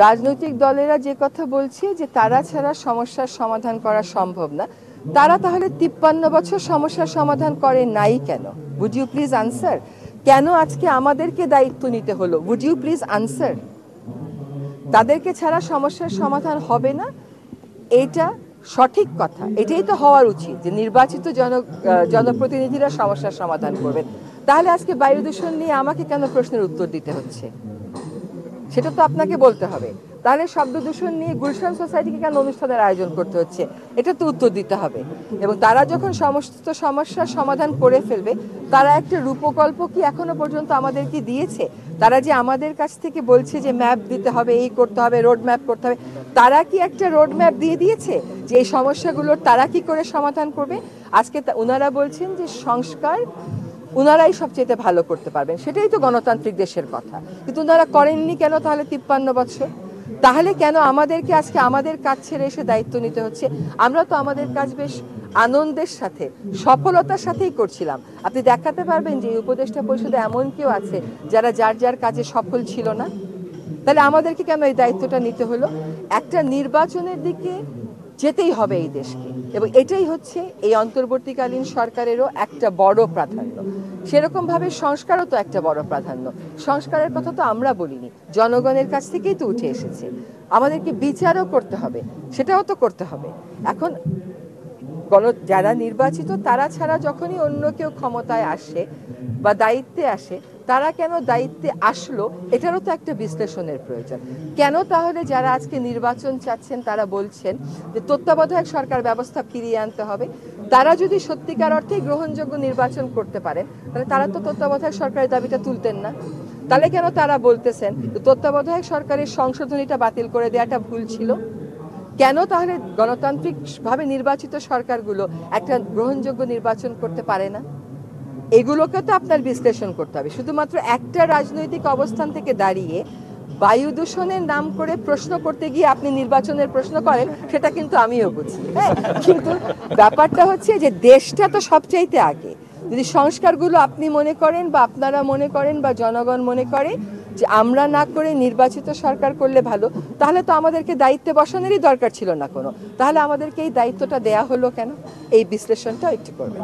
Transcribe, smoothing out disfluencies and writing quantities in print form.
রাজনৈতিক দলেরা যে কথা বলছে যে তারা ছাড়া সমস্যার সমাধান করা সম্ভব না, তারা তাহলে 53 বছর সমস্যার সমাধান করে নাই কেন? Would you please answer? কেন আজকে আমাদেরকে দায়িত্ব নিতে হলো? Would you please answer? তাদেরকে ছাড়া সমস্যার সমাধান হবে না, এটা সঠিক কথা। এটাই তো হওয়ার উচিত যে নির্বাচিত জনপ্রতিনিধিরা সমস্যার সমাধান করবেন। তাহলে আজকে বায়ু দূষণ নিয়ে আমাকে কেন প্রশ্নের উত্তর দিতে হচ্ছে? সেটা তো আপনাকে বলতে হবে। তাহলে শব্দ দূষণ নিয়ে গুলশান সোসাইটিকে কেন অনুষ্ঠানের আয়োজন করতে হচ্ছে? এটা তো উত্তর দিতে হবে। এবং তারা যখন সমস্ত সমস্যার সমাধান করে ফেলবে, তারা একটা রূপকল্প কি এখনো পর্যন্ত আমাদেরকে দিয়েছে? তারা যে আমাদের কাছ থেকে বলছে যে ম্যাপ দিতে হবে, এই করতে হবে, রোড ম্যাপ করতে হবে, তারা কি একটা রোড ম্যাপ দিয়ে দিয়েছে যে এই সমস্যাগুলোর তারা কি করে সমাধান করবে? আজকে ওনারা বলছেন যে সংস্কার ওনারাই সবচেয়ে ভালো করতে পারবেন, সেটাই তো গণতান্ত্রিক দেশের কথা। কিন্তু ওনারা করেননি কেন তাহলে 53 বছর? তাহলে কেন আমাদেরকে আজকে আমাদের কাজ ছেড়ে এসে দায়িত্ব নিতে হচ্ছে? আমরা তো আমাদের কাজ বেশ আনন্দের সাথে, সফলতার সাথেই করছিলাম। আপনি দেখাতে পারবেন যে এই উপদেষ্টা পরিষদে এমন কেউ আছে যারা যার যার কাজে সফল ছিল না? তাহলে আমাদেরকে কেন এই দায়িত্বটা নিতে হলো? একটা নির্বাচনের দিকে যেতেই হবে এই দেশকে, এবং এটাই হচ্ছে এই অন্তর্বর্তীকালীন সরকারেরও একটা বড় প্রাধান্য। সেরকমভাবে সংস্কারও তো একটা বড় প্রাধান্য। সংস্কারের কথা তো আমরা বলিনি, জনগণের কাছ থেকেই তো উঠে এসেছে। আমাদেরকে বিচারও করতে হবে, সেটাও তো করতে হবে। এখন যারা নির্বাচিত তারা ছাড়া যখনই অন্য কেউ ক্ষমতায় আসে বা দায়িত্বে আসে, তারা কেন দায়িত্বে আসলো এটারও তো একটা বিশ্লেষণের প্রয়োজন। কেন তাহলে যারা আজকে নির্বাচন চাচ্ছেন তারা বলছেন যে তত্ত্বাবধায়ক সরকার ব্যবস্থা ফিরিয়ে আনতে হবে? তারা যদি সত্যিকার অর্থেই গ্রহণযোগ্য নির্বাচন করতে পারেন, তাহলে তারা তো তত্ত্বাবধায়ক সরকারের দাবিটা তুলতেন না। তাহলে কেন তারা বলতেছেন তত্ত্বাবধায়ক সরকারের সংশোধনীটা বাতিল করে দেওয়াটা ভুল ছিল? কেন তাহলে গণতান্ত্রিকভাবে নির্বাচিত সরকারগুলো একটা গ্রহণযোগ্য নির্বাচন করতে পারে না? এগুলোকে তো আপনার বিশ্লেষণ করতে হবে। শুধুমাত্র একটা রাজনৈতিক অবস্থান থেকে দাঁড়িয়ে বায়ু দূষণের নাম করে প্রশ্ন করতে গিয়ে আপনি নির্বাচনের প্রশ্ন করেন, সেটা কিন্তু আমিও বুঝি। হ্যাঁ, কিন্তু ব্যাপারটা হচ্ছে যে দেশটা তো সবচাইতে আগে। যদি সংস্কারগুলো আপনি মনে করেন বা আপনারা মনে করেন বা জনগণ মনে করে যে আমরা না করে নির্বাচিত সরকার করলে ভালো, তাহলে তো আমাদেরকে দায়িত্বে বসানোরই দরকার ছিল না কোনো। তাহলে আমাদেরকে এই দায়িত্বটা দেয়া হলো কেন? এই বিশ্লেষণটা একটু করবেন।